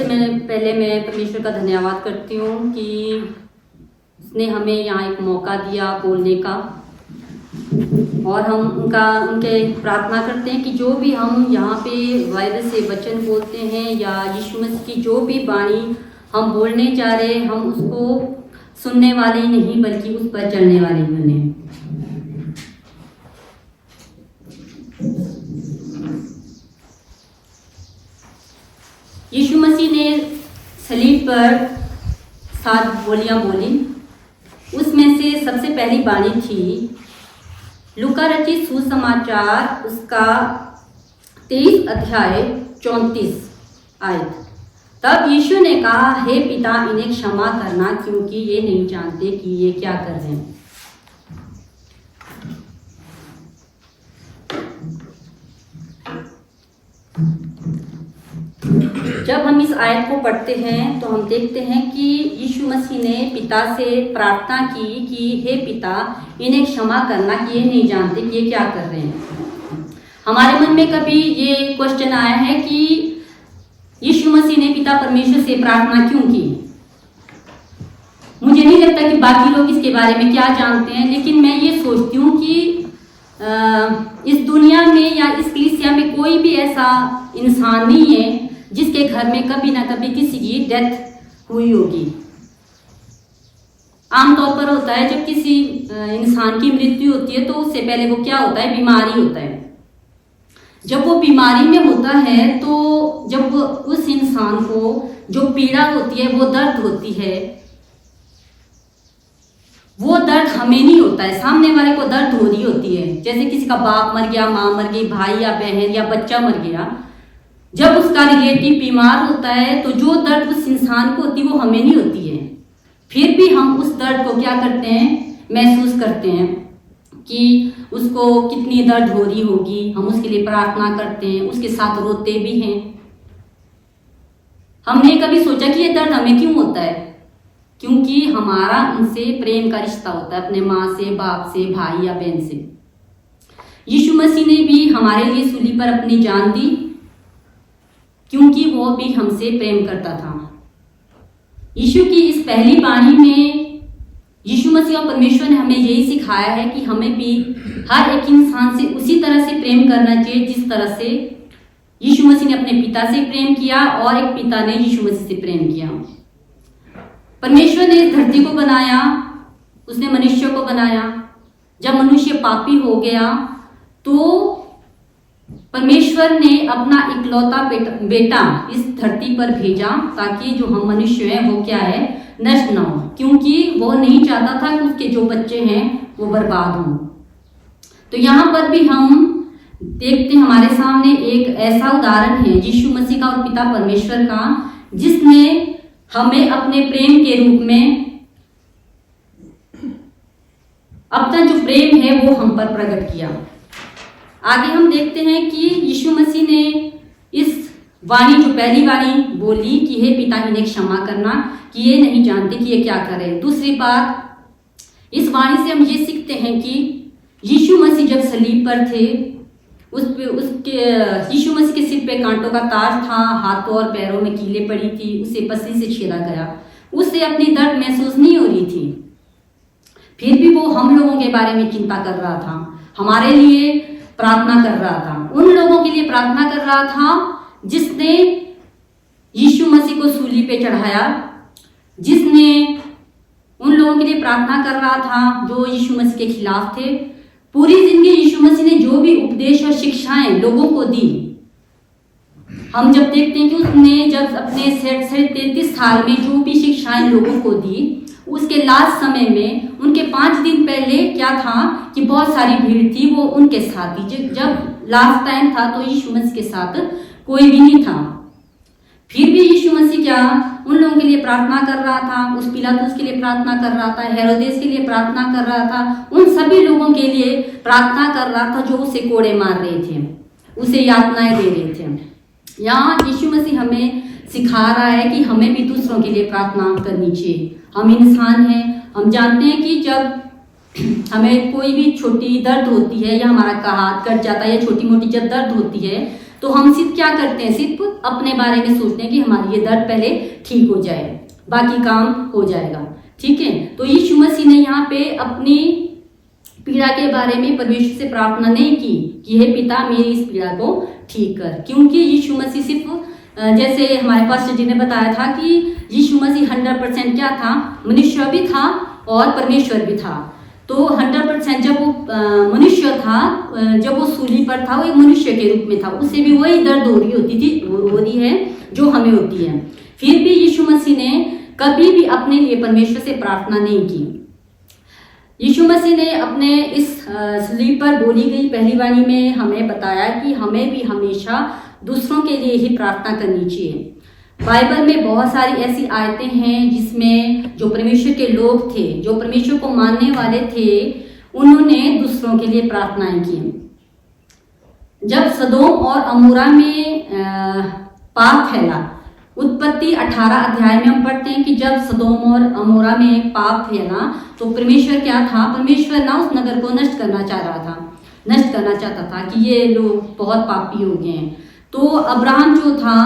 मैं परमेश्वर का धन्यवाद करती हूँ कि उसने हमें यहाँ एक मौका दिया बोलने का, और हम उनके प्रार्थना करते हैं कि जो भी हम यहाँ पे वायरस से वचन बोलते हैं या यीशु मसीह की जो भी वाणी हम बोलने जा रहे हैं, हम उसको सुनने वाले ही नहीं बल्कि उस पर चलने वाले ही बने। यीशु मसीह ने सलीब पर 7 बोलियां बोली। उसमें से सबसे पहली वाणी थी लूका रचित सुसमाचार उसका 23 अध्याय 34 आयत। तब यीशु ने कहा, हे पिता, इन्हें क्षमा करना क्योंकि ये नहीं जानते कि ये क्या कर रहे हैं। जब हम इस आयत को पढ़ते हैं तो हम देखते हैं कि यीशु मसीह ने पिता से प्रार्थना की कि हे पिता, इन्हें क्षमा करना कि ये नहीं जानते कि ये क्या कर रहे हैं। हमारे मन में कभी ये क्वेश्चन आया है कि यीशु मसीह ने पिता परमेश्वर से प्रार्थना क्यों की। मुझे नहीं लगता कि बाकी लोग इसके बारे में क्या जानते हैं, लेकिन मैं ये सोचती हूँ कि इस दुनिया में या इस कलीसिया में कोई भी ऐसा इंसान नहीं है जिसके घर में कभी ना कभी किसी की डेथ हुई होगी। आमतौर पर होता है जब किसी इंसान की मृत्यु होती है तो उससे पहले वो क्या होता है, बीमारी होता है। जब वो बीमारी में होता है तो जब उस इंसान को जो पीड़ा होती है, वो दर्द होती है, वो दर्द हमें नहीं होता है, सामने वाले को दर्द हो रही होती है। जैसे किसी का बाप मर गया, माँ मर गई, भाई या बहन या बच्चा मर गया, जब उसका रिलेटिव बीमार होता है तो जो दर्द उस इंसान को होती है वो हमें नहीं होती है। फिर भी हम उस दर्द को क्या करते हैं, महसूस करते हैं कि उसको कितनी दर्द हो रही होगी। हम उसके लिए प्रार्थना करते हैं, उसके साथ रोते भी हैं। हमने कभी सोचा कि ये दर्द हमें क्यों होता है? क्योंकि हमारा उनसे प्रेम का रिश्ता होता है, अपने माँ से, बाप से, भाई या बहन से। यीशु मसीह ने भी हमारे लिए सूली पर अपनी जान दी क्योंकि वो भी हमसे प्रेम करता था। यीशु की इस पहली वाणी में यीशु मसीह और परमेश्वर ने हमें यही सिखाया है कि हमें भी हर एक इंसान से उसी तरह से प्रेम करना चाहिए जिस तरह से यीशु मसीह ने अपने पिता से प्रेम किया और एक पिता ने यीशु मसीह से प्रेम किया। परमेश्वर ने इस धरती को बनाया, उसने मनुष्य को बनाया। जब मनुष्य पापी हो गया तो परमेश्वर ने अपना इकलौता बेटा इस धरती पर भेजा ताकि जो हम मनुष्य हैं वो क्या है, नष्ट ना हो, क्योंकि वो नहीं चाहता था कि उसके जो बच्चे हैं वो बर्बाद हों। तो यहाँ पर भी हम देखते हैं हमारे सामने एक ऐसा उदाहरण है यीशु मसीह का और पिता परमेश्वर का, जिसने हमें अपने प्रेम के रूप में अपना जो प्रेम है वो हम पर प्रकट किया। आगे हम देखते हैं कि यीशु मसीह ने इस वाणी, जो पहली वाणी बोली कि हे पिता, इन्हें क्षमा करना कि ये नहीं जानते कि ये क्या करें। दूसरी बात, इस वाणी से हम ये सीखते हैं कि यीशु मसीह जब सलीब पर थे, यीशु मसीह के सिर पे कांटों का ताज था, हाथों और पैरों में कीलें पड़ी थी, उसे पसली से छेदा गया, उससे अपनी दर्द महसूस नहीं हो रही थी। फिर भी वो हम लोगों के बारे में चिंता कर रहा था, हमारे लिए प्रार्थना कर रहा था, उन लोगों के लिए प्रार्थना कर रहा था जिसने यीशु मसीह को सूली पे चढ़ाया, जिसने उन लोगों के लिए प्रार्थना कर रहा था जो यीशु मसीह के खिलाफ थे। पूरी जिंदगी यीशु मसीह ने जो भी उपदेश और शिक्षाएं लोगों को दी, हम जब देखते हैं कि उसने जब अपने 33 साल में जो भी शिक्षाएं लोगों को दी, उसके लास्ट समय में उनके 5 दिन पहले क्या था कि बहुत सारी भीड़ थी, वो उनके साथ थी। जब लास्ट टाइम था तो यीशु मसीह के साथ कोई भी नहीं था। फिर भी यीशु मसीह क्या उन लोगों के लिए प्रार्थना कर रहा था, उस पिलातुस के लिए प्रार्थना कर रहा था, हेरोदेस के लिए प्रार्थना कर रहा था, उन सभी लोगों के लिए प्रार्थना कर रहा था जो उसे कोड़े मार रहे थे, उसे यातनाएं दे रहे थे। यहाँ यीशु मसीह हमें सिखा रहा है कि हमें भी दूसरों के लिए प्रार्थना करनी चाहिए। हम इंसान हैं, हम जानते हैं कि जब हमें कोई भी छोटी दर्द होती है या हमारा हाथ कट जाता है या छोटी मोटी जब दर्द होती है तो हम सिर्फ क्या करते हैं, सिर्फ अपने बारे में सोचते हैं कि हमारी ये दर्द पहले ठीक हो जाए, बाकी काम हो जाएगा। ठीक है, तो यीशु मसीह ने यहाँ पे अपनी पीड़ा के बारे में परमेश्वर से प्रार्थना नहीं की कि हे पिता मेरी इस पीड़ा को ठीक कर, क्योंकि यीशु मसीह सिर्फ जैसे हमारे पास जी ने बताया था कि यीशु मसीह 100% क्या था, मनुष्य भी था और परमेश्वर भी था। तो 100% जब वो मनुष्य था, जब वो सूली पर था, वो एक मनुष्य के रूप में था, उसे भी वही दर्द हो रही है जो हमें होती है। फिर भी यीशु मसीह ने कभी भी अपने लिए परमेश्वर से प्रार्थना नहीं की। यीशु मसीह ने अपने इस सलीब पर बोली गई पहली वाणी में हमें बताया कि हमें भी हमेशा दूसरों के लिए ही प्रार्थना करनी चाहिए। बाइबल में बहुत सारी ऐसी आयतें हैं जिसमें जो परमेश्वर के लोग थे, जो परमेश्वर को मानने वाले थे, उन्होंने दूसरों के लिए प्रार्थनाएं की। जब सदोम और अमोरा में पाप फैला, उत्पत्ति 18 अध्याय में हम पढ़ते हैं कि जब सदोम और अमोरा में पाप फैला तो परमेश्वर क्या था, परमेश्वर ना उस नगर को नष्ट करना चाहता था कि ये लोग बहुत पापी हो गए हैं। तो अब्राहम जो था,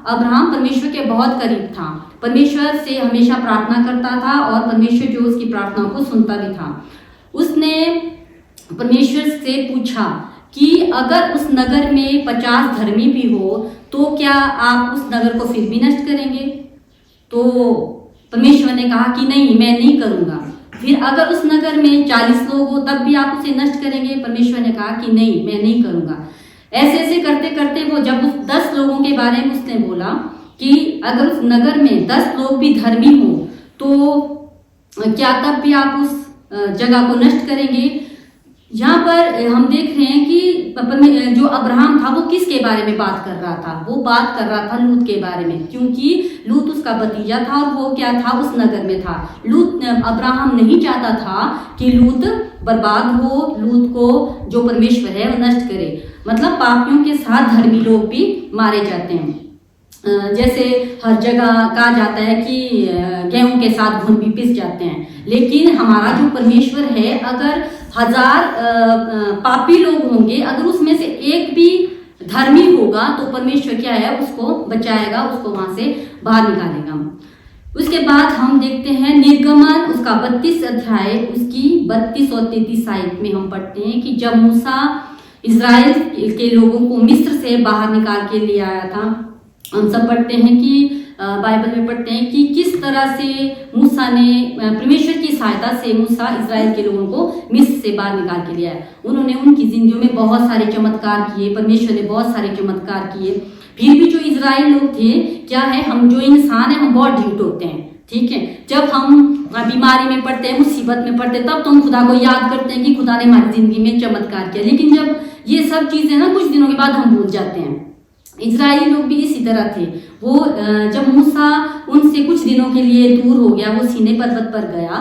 अब्राहम परमेश्वर के बहुत करीब था, परमेश्वर से हमेशा प्रार्थना करता था और परमेश्वर जो उसकी प्रार्थना को सुनता भी था। उसने परमेश्वर से पूछा कि अगर उस नगर में 50 धर्मी भी हो तो क्या आप उस नगर को फिर भी नष्ट करेंगे? तो परमेश्वर ने कहा कि नहीं, मैं नहीं करूँगा। फिर अगर उस नगर में 40 लोग हो तब भी आप उसे नष्ट करेंगे? परमेश्वर ने कहा कि नहीं, मैं नहीं करूँगा। ऐसे ऐसे करते करते वो जब उस 10 लोगों के बारे में उसने बोला कि अगर उस नगर में 10 लोग भी धर्मी हो तो क्या तब भी आप उस जगह को नष्ट करेंगे? यहाँ पर हम देख रहे हैं कि जो अब्राहम था वो किसके बारे में बात कर रहा था? वो बात कर रहा था लूत के बारे में, क्योंकि लूत उसका भतीजा था और वो क्या था, उस नगर में था। अब्राहम नहीं चाहता था कि लूत बर्बाद हो, लूत को जो परमेश्वर है वो नष्ट करे। मतलब पापियों के साथ धर्मी लोग भी मारे जाते हैं। जैसे हर जगह कहा जाता है कि गेहूं के साथ घुन भी पिस जाते हैं, लेकिन हमारा जो परमेश्वर है, अगर 1000 पापी लोग होंगे, अगर उसमें से एक भी धर्मी होगा तो परमेश्वर क्या है, उसको बचाएगा, उसको वहां से बाहर निकालेगा। उसके बाद हम देखते हैं निर्गमन उसका 32 अध्याय, उसकी 32 और 33 आयत में हम पढ़ते हैं कि जब मूसा इजराइल के लोगों को मिस्र से बाहर निकाल के ले आया था, हम सब पढ़ते हैं कि बाइबल में पढ़ते हैं कि किस तरह से मूसा ने परमेश्वर की सहायता से मूसा इजराइल के लोगों को मिस्र से बाहर निकाल के लिया है। उन्होंने उनकी जिंदगियों में बहुत सारे चमत्कार किए, परमेश्वर ने बहुत सारे चमत्कार किए। फिर भी जो इजराइल लोग थे, क्या है, हम जो इंसान है हम बहुत ढीठ होते हैं। ठीक है, जब हम बीमारी में पड़ते हैं, मुसीबत में पड़ते हैं, तब तो हम खुदा को याद करते हैं कि खुदा ने हमारी जिंदगी में चमत्कार किया, लेकिन जब ये सब चीजें ना कुछ दिनों के बाद हम भूल जाते हैं। इजरायली लोग भी इसी तरह थे। वो जब मूसा उनसे कुछ दिनों के लिए दूर हो गया, वो सीनै पर्वत पर गया,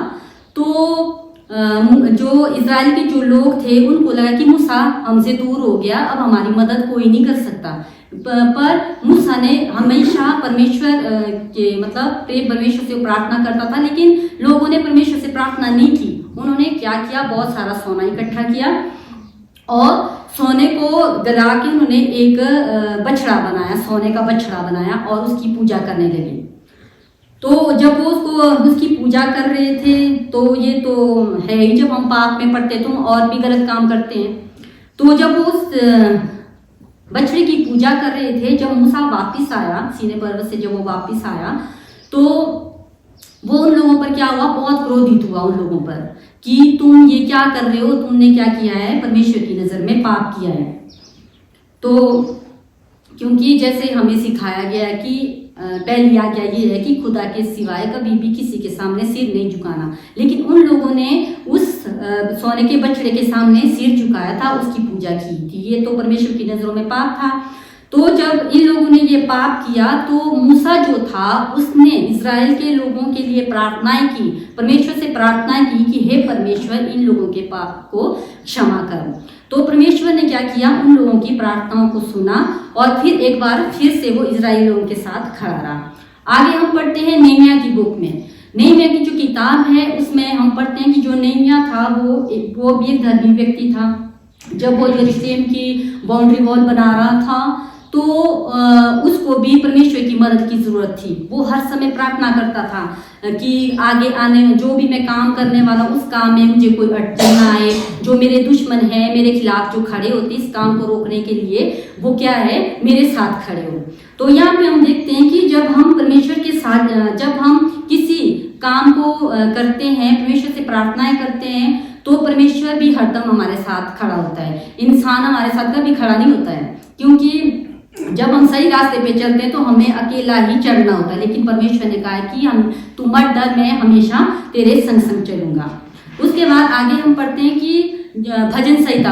तो जो इजराइल के जो लोग थे उनको लगा कि मूसा हमसे दूर हो गया, अब हमारी मदद कोई नहीं कर सकता। पर मूसा ने हमेशा परमेश्वर के परमेश्वर से प्रार्थना करता था, लेकिन लोगों ने परमेश्वर से प्रार्थना नहीं की। उन्होंने क्या किया, बहुत सारा सोना इकट्ठा किया और सोने को गला के उन्होंने एक बछड़ा बनाया, सोने का बछड़ा बनाया और उसकी पूजा करने लगे। तो जब वो उसकी पूजा कर रहे थे, तो ये तो है ही, जब हम पाप में पड़ते तो हम और भी गलत काम करते हैं। तो जब वो उस बछड़े की पूजा कर रहे थे, जब मूसा वापिस आया सीनै पर्वत से, जब वो वापिस आया तो वो उन लोगों पर क्या हुआ, बहुत क्रोधित हुआ उन लोगों पर कि तुम ये क्या कर रहे हो, तुमने क्या किया है, परमेश्वर की नज़र में पाप किया है। तो क्योंकि जैसे हमें सिखाया गया है कि पहली आज्ञा ये है कि खुदा के सिवाय कभी भी किसी के सामने सिर नहीं झुकाना, लेकिन उन लोगों ने उस सोने के बछड़े के सामने सिर झुकाया था, उसकी पूजा की थी। ये तो परमेश्वर की नज़रों में पाप था। तो जब इन लोगों ने ये पाप किया तो मूसा जो था उसने इजराइल के लोगों के लिए प्रार्थनाएं की, परमेश्वर से प्रार्थनाएं की कि हे परमेश्वर इन लोगों के पाप को क्षमा कर। तो परमेश्वर ने क्या किया, उन लोगों की प्रार्थनाओं को सुना और फिर एक बार फिर से वो इजराइल लोगों के साथ खड़ा रहा। आगे हम पढ़ते हैं नेहमिया की बुक में। नेहमिया की जो किताब है उसमें हम पढ़ते हैं कि जो नेहमिया था वो भी एक धर्मी व्यक्ति था। जब वो यरूशलेम की बाउंड्री वॉल बना रहा था तो उसको भी परमेश्वर की मदद की जरूरत थी। वो हर समय प्रार्थना करता था कि आगे आने जो भी मैं काम करने वाला उस काम में मुझे कोई अड़चन ना आए। जो मेरे दुश्मन है, मेरे खिलाफ जो खड़े होते इस काम को रोकने के लिए, वो क्या है, मेरे साथ खड़े हो। तो यहाँ पे हम देखते हैं कि जब हम परमेश्वर के साथ, जब हम किसी काम को करते हैं, परमेश्वर से प्रार्थनाएं करते हैं, तो परमेश्वर भी हरदम हमारे साथ खड़ा होता है। इंसान हमारे साथ कभी खड़ा नहीं होता है, क्योंकि जब हम सही रास्ते पे चलते हैं तो हमें अकेला ही चलना होता है। लेकिन परमेश्वर ने कहा है कि तू मत डर, मैं हमेशा तेरे संग संग चलूंगा। उसके बाद आगे हम पढ़ते हैं कि भजन संहिता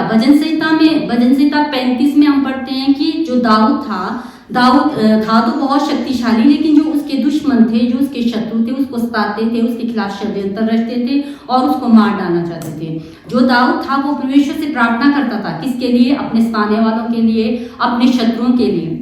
35 में हम पढ़ते हैं कि जो दाऊद था तो बहुत शक्तिशाली, लेकिन जो उसके दुश्मन थे, जो उसके शत्रु थे, उसको सताते थे, उसके खिलाफ षड्यंत्र रचते थे और उसको मार डालना चाहते थे। जो दाऊद था वो परमेश्वर से प्रार्थना करता था, किसके लिए, अपने सताने वालों के लिए, अपने शत्रुओं के लिए।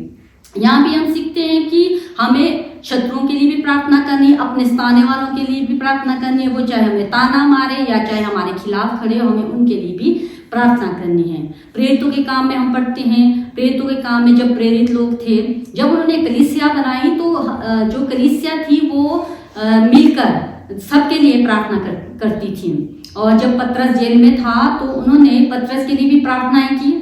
यहाँ भी हम सीखते हैं कि हमें शत्रुओं के लिए भी प्रार्थना करनी है, अपने सताने वालों के लिए भी प्रार्थना करनी है। वो चाहे हमें ताना मारे या चाहे हमारे खिलाफ खड़े हो, हमें उनके लिए भी प्रार्थना करनी है। प्रेरितों के काम में हम पढ़ते हैं, प्रेरितों के काम में जब प्रेरित लोग थे, जब उन्होंने कलीसिया बनाई तो जो कलीसिया थी वो मिलकर सबके लिए प्रार्थना करती थी। और जब पतरस जेल में था तो उन्होंने पतरस के लिए भी प्रार्थनाएं की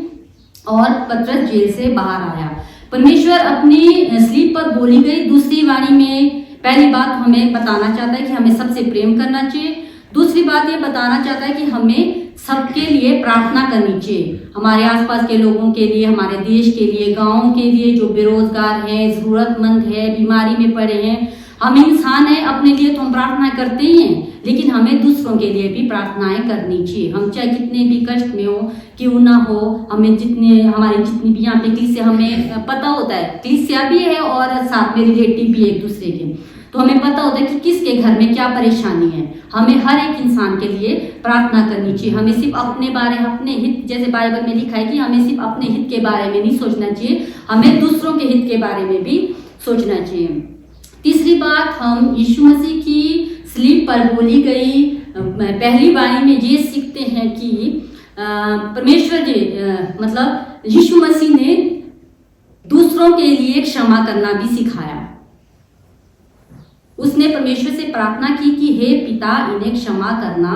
और पतरस जेल से बाहर आया। परमेश्वर अपनी स्लीप पर बोली गई दूसरी वाणी में पहली बात हमें बताना चाहता है कि हमें सबसे प्रेम करना चाहिए। दूसरी बात ये बताना चाहता है कि हमें सबके लिए प्रार्थना करनी चाहिए, हमारे आसपास के लोगों के लिए, हमारे देश के लिए, गाँव के लिए, जो बेरोजगार हैं, जरूरतमंद है, बीमारी में पड़े हैं। हम इंसान हैं, अपने लिए तो हम प्रार्थना करते ही हैं, लेकिन हमें दूसरों के लिए भी प्रार्थनाएं करनी चाहिए। हम चाहे कितने भी कष्ट में हो, क्यों ना हो, हमारी जितनी भी यहाँ पे कलीसिया, हमें पता होता है कलीसिया भी है और साथ में रिलेटिव भी एक दूसरे के, तो हमें पता होता है कि किसके घर में क्या परेशानी है। हमें हर एक इंसान के लिए प्रार्थना करनी चाहिए। हमें सिर्फ अपने हित, जैसे बाइबल में लिखा है कि हमें सिर्फ अपने हित के बारे में नहीं सोचना चाहिए, हमें दूसरों के हित के बारे में भी सोचना चाहिए। तीसरी बात, हम यीशु मसीह की स्लीप पर बोली गई पहली वाणी में ये सीखते हैं कि परमेश्वर जी मतलब यीशु मसीह ने दूसरों के लिए क्षमा करना भी सिखाया। उसने परमेश्वर से प्रार्थना की कि हे पिता, इन्हें क्षमा करना,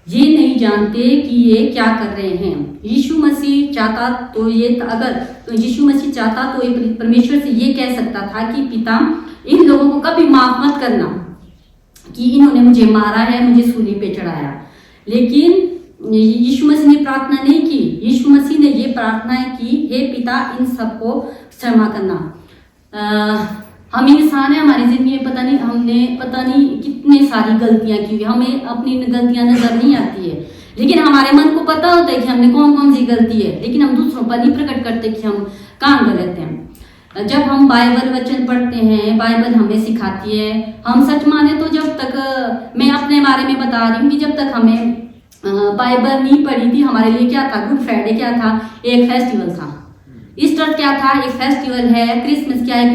ये नहीं जानते कि ये क्या कर रहे हैं। यीशु मसीह चाहता तो यीशु मसीह चाहता तो परमेश्वर से ये कह सकता था कि पिता, इन लोगों को कभी माफ मत करना कि इन्होंने मुझे मारा है, मुझे सूली पे चढ़ाया। लेकिन यीशु मसीह ने प्रार्थना नहीं की। यीशु मसीह ने ये प्रार्थनाएं की, हे पिता, इन सबको क्षमा करना। हम इंसान हैं, हमारी जिंदगी में हमने पता नहीं कितने सारी गलतियां की हुई, हमें अपनी गलतियां नजर नहीं आती है, लेकिन हमारे मन को पता होता है कि हमने कौन कौन सी गलती है, लेकिन हम दूसरों पर नहीं प्रकट करते कि हम कहाँ गलत हैं। जब हम बाइबल वचन पढ़ते हैं, बाइबल हमें सिखाती है, हम सच माने तो जब तक, मैं अपने बारे में बता रही हूँ कि जब तक हमें बाइबल नहीं पढ़ी थी, हमारे लिए क्या था, गुड फ्राइडे क्या था, एक फेस्टिवल था। ईस्टर क्या था, एक फेस्टिवल है। क्रिसमस क्या है,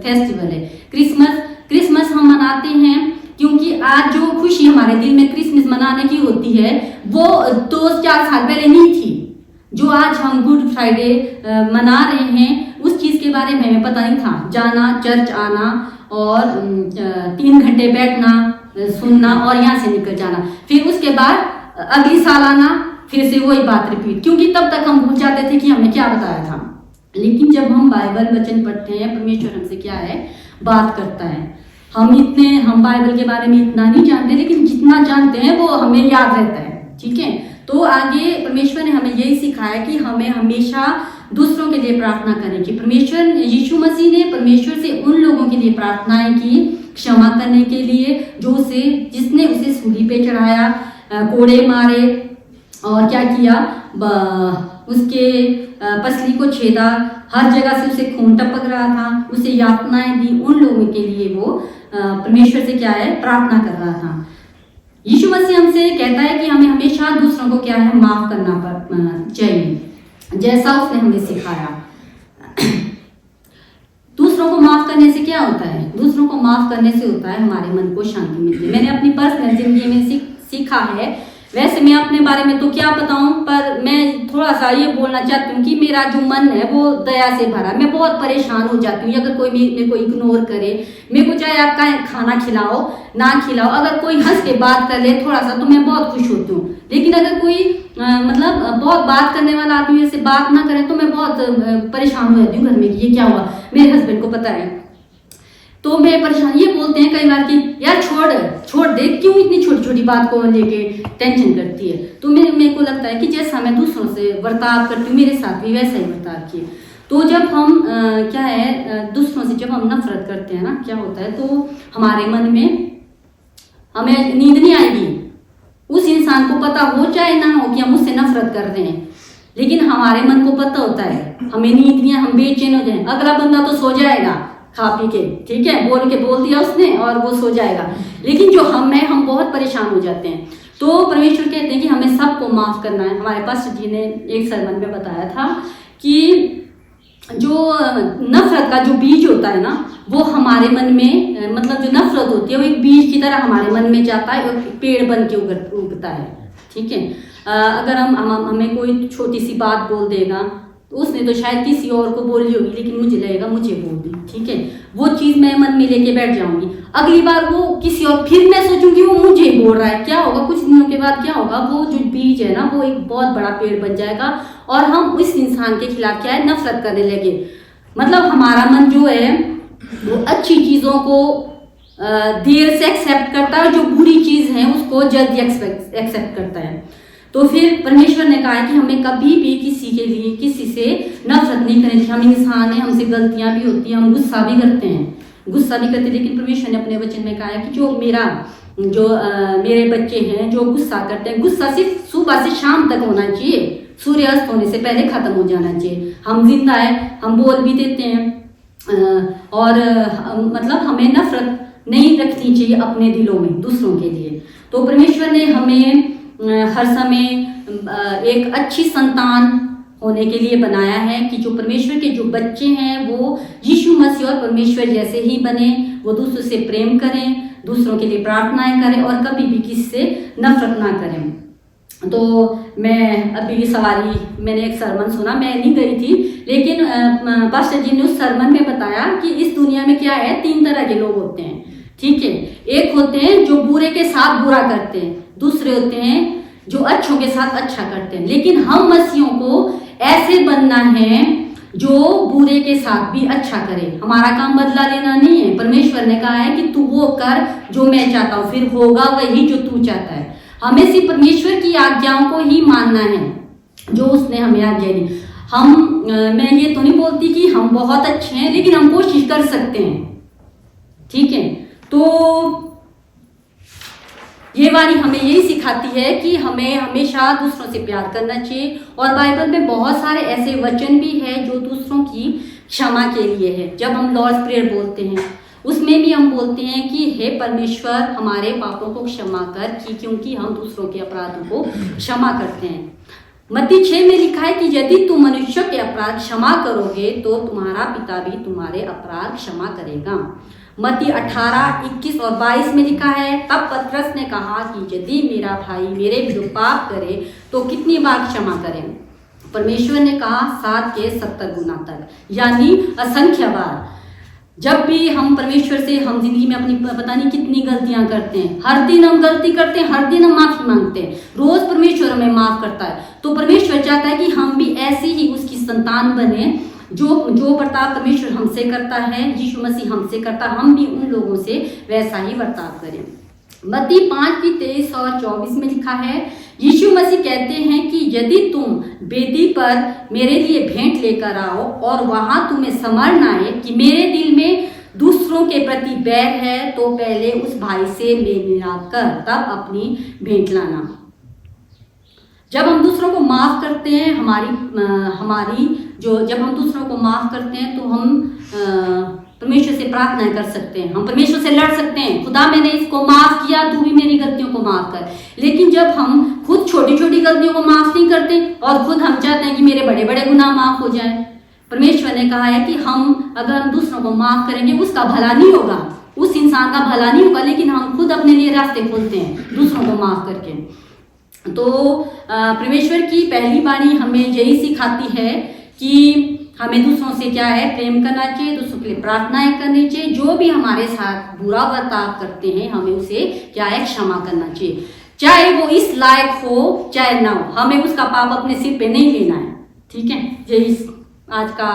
फेस्टिवल है। क्रिसमस हम मनाते हैं क्योंकि आज जो खुशी हमारे दिल में क्रिसमस मनाने की होती है वो 2-4 साल पहले नहीं थी। जो आज हम गुड फ्राइडे मना रहे हैं, उस चीज के बारे में हमें पता नहीं था। जाना, चर्च आना और 3 घंटे बैठना, सुनना और यहाँ से निकल जाना, फिर उसके बाद अगली साल आना, फिर से वही बात रिपीट, क्योंकि तब तक हम भूल जाते थे कि हमने क्या बताया था। लेकिन जब हम बाइबल वचन पढ़ते हैं, परमेश्वर हमसे क्या है, बात करता है। हम बाइबल के बारे में इतना नहीं जानते, लेकिन जितना जानते हैं वो हमें याद रहता है। ठीक है, तो आगे परमेश्वर ने हमें यही सिखाया कि हमें हमेशा दूसरों के लिए प्रार्थना करनी चाहिए। यीशु मसीह ने परमेश्वर से उन लोगों के लिए प्रार्थनाएं की, क्षमा करने के लिए जिसने उसे सूली पे चढ़ाया, कोड़े मारे और क्या किया, उसके पसली को छेदा, हर जगह से उसे खून टपक रहा था, उसे यातनाएं दी। उन लोगों के लिए वो परमेश्वर से क्या है, प्रार्थना कर रहा था। यीशु मसीह हमसे कहता है कि हमें हमेशा दूसरों को क्या है, माफ करना चाहिए, जैसा उसने हमें सिखाया। दूसरों को माफ करने से क्या होता है, दूसरों को माफ करने से होता है हमारे मन को शांति मिलती है। मैंने अपनी पर्सनल जिंदगी में सीखा है वैसे मैं अपने बारे में तो क्या बताऊं, पर मैं थोड़ा सा ये बोलना चाहती हूँ कि मेरा जो मन है वो दया से भरा। मैं बहुत परेशान हो जाती हूँ अगर कोई मेरे को इग्नोर करे। मेरे को चाहे आप खाना खिलाओ ना खिलाओ, अगर कोई हंस के बात कर ले थोड़ा सा तो मैं बहुत खुश होती हूँ। लेकिन अगर कोई मतलब बहुत बात करने वाला आदमी मेरे से बात ना करे तो मैं बहुत परेशान हो जाती हूँ घर में कि ये क्या हुआ। मेरे हस्बैंड को पता है, तो मैं परेशान, ये बोलते हैं कई बार कि यार छोड़ दे, क्यों इतनी छोटी छोटी बात को लेके टेंशन करती है। तो मेरे को लगता है कि जैसा मैं दूसरों से बर्ताव करती हूँ मेरे साथ भी वैसा ही बर्ताव किए। तो जब हम क्या है दूसरों से जब हम नफरत करते हैं ना, क्या होता है तो हमारे मन में हमें नींद नहीं आएगी। उस इंसान को पता हो चाहे ना हो कि हम उससे नफरत कर रहे हैं, लेकिन हमारे मन को पता होता है, हमें नींद नहीं, हम बेचैन हो जाए। अगला बंदा तो सो जाएगा खा पी के, ठीक है, बोल दिया उसने और वो सो जाएगा, लेकिन जो हम बहुत परेशान हो जाते हैं। तो परमेश्वर कहते हैं कि हमें सबको माफ करना है। हमारे पास्टर जी ने एक सरमन में बताया था कि जो नफरत का जो बीज होता है ना, वो हमारे मन में मतलब जो नफरत होती है वो एक बीज की तरह हमारे मन में जाता है और पेड़ बन के उगता है, ठीक है। अगर हमें कोई छोटी सी बात बोल देगा, उसने तो शायद किसी और को बोली होगी, लेकिन मुझे लगेगा मुझे बोल दी, ठीक है, वो चीज़ मैं मन में लेके बैठ जाऊंगी। अगली बार वो किसी और, फिर मैं सोचूंगी वो मुझे बोल रहा है। क्या होगा, कुछ दिनों के बाद क्या होगा, वो जो बीज है ना वो एक बहुत बड़ा पेड़ बन जाएगा और हम उस इंसान के खिलाफ क्या है नफरत करने लगे। मतलब हमारा मन जो है वो अच्छी चीज़ों को देर से एक्सेप्ट करता है, जो बुरी चीज़ है उसको जल्दी एक्सेप्ट करता है। तो फिर परमेश्वर ने कहा है कि हमें कभी भी किसी से नफरत नहीं करनी चाहिए। हम इंसान हैं, हमसे गलतियां भी होती हैं, हम गुस्सा भी करते हैं, लेकिन परमेश्वर ने अपने वचन में कहा है कि मेरे बच्चे हैं जो गुस्सा करते हैं, गुस्सा सिर्फ सुबह से शाम तक होना चाहिए, सूर्य अस्त होने से पहले खत्म हो जाना चाहिए। हम जिंदा है, हम बोल भी देते हैं और मतलब हमें नफरत नहीं रखनी चाहिए अपने दिलों में दूसरों के लिए। तो परमेश्वर ने हमें हर समय एक अच्छी संतान होने के लिए बनाया है कि जो परमेश्वर के जो बच्चे हैं वो यीशु मसीह और परमेश्वर जैसे ही बने, वो दूसरों से प्रेम करें, दूसरों के लिए प्रार्थनाएं करें और कभी भी किसी से नफरत ना करें। तो मैं अभी सवारी मैंने एक सरमन सुना, मैं नहीं गई थी, लेकिन पास्टर जी ने उस सरमन में बताया कि इस दुनिया में क्या है, 3 तरह के लोग होते हैं, ठीक है। एक होते हैं जो बुरे के साथ बुरा करते हैं, दूसरे होते हैं जो अच्छों के साथ अच्छा करते हैं। लेकिन हम मसीहों को ऐसे बनना है जो बुरे के साथ भी अच्छा करे। हमारा काम बदला लेना नहीं है। परमेश्वर ने कहा है कि तू वो कर जो मैं चाहता हूँ, फिर होगा वही जो तू चाहता है। हमें सिर्फ परमेश्वर की आज्ञाओं को ही मानना है जो उसने हमें आज्ञा दी। मैं ये तो नहीं बोलती कि हम बहुत अच्छे हैं, लेकिन हम कोशिश कर सकते हैं, ठीक है। तो ये वाणी हमें यही सिखाती है कि हमें हमेशा दूसरों से प्यार करना चाहिए। और बाइबल में बहुत सारे ऐसे वचन भी हैं जो दूसरों की क्षमा के लिए है। जब हम लॉर्ड्स प्रेयर बोलते हैं उसमें भी हम बोलते हैं कि हे परमेश्वर हमारे पापों को क्षमा कर, क्योंकि हम दूसरों के अपराधों को क्षमा करते हैं। मत्ती 6 में लिखा है कि यदि तुम मनुष्य के अपराध क्षमा करोगे तो तुम्हारा पिता भी तुम्हारे अपराध क्षमा करेगा। मत्ती 18, 21 और 22 में लिखा है, तब पतरस ने कहा कि यदि मेरा भाई मेरे विरुद्ध पाप करे तो कितनी बार क्षमा करें? परमेश्वर ने कहा 7 के 70 गुना तक, यानी असंख्य बार। जब भी हम परमेश्वर से हम जिंदगी में अपनी पता नहीं कितनी गलतियां करते हैं, हर दिन हम गलती करते हैं, हर दिन हम माफी मांगते हैं, रोज परमेश्वर हमें माफ करता है। तो परमेश्वर चाहता है कि हम भी ऐसी ही उसकी संतान बने, जो बर्ताव परमेश्वर हमसे करता है, यीशु मसीह हमसे करता है, हम भी उन लोगों से वैसा ही बर्ताव करें। मत्ती 5 की 23 और 24 में लिखा है, यीशु मसीह कहते हैं कि यदि तुम वेदी पर मेरे लिए भेंट लेकर आओ और वहां तुम्हें समझ ना आए कि मेरे दिल में दूसरों के प्रति बैर है, तो पहले उस भाई से मेल मिलाकर तब अपनी भेंट लाना। जब हम दूसरों को माफ करते हैं, जब हम दूसरों को माफ करते हैं तो हम परमेश्वर से प्रार्थना कर सकते हैं, हम परमेश्वर से लड़ सकते हैं, खुदा मैंने इसको माफ किया, तू भी मेरी गलतियों को माफ कर। लेकिन जब हम खुद छोटी छोटी गलतियों को माफ नहीं करते और खुद हम चाहते हैं कि मेरे बड़े बड़े गुनाह माफ हो जाए, परमेश्वर ने कहा है कि अगर हम दूसरों को माफ करेंगे उसका भला नहीं होगा, उस इंसान का भला नहीं होगा, लेकिन हम खुद अपने लिए रास्ते खोलते हैं दूसरों को माफ करके। तो परमेश्वर की पहली वाणी हमें यही सिखाती है कि हमें दूसरों से क्या है, प्रेम करना चाहिए, दूसरों के लिए प्रार्थनाएं करनी चाहिए, जो भी हमारे साथ बुरा बर्ताव करते हैं हमें उसे क्या है, क्षमा करना चाहिए, चाहे वो इस लायक हो चाहे ना हो, हमें उसका पाप अपने सिर पे नहीं लेना है। ठीक है, यही आज का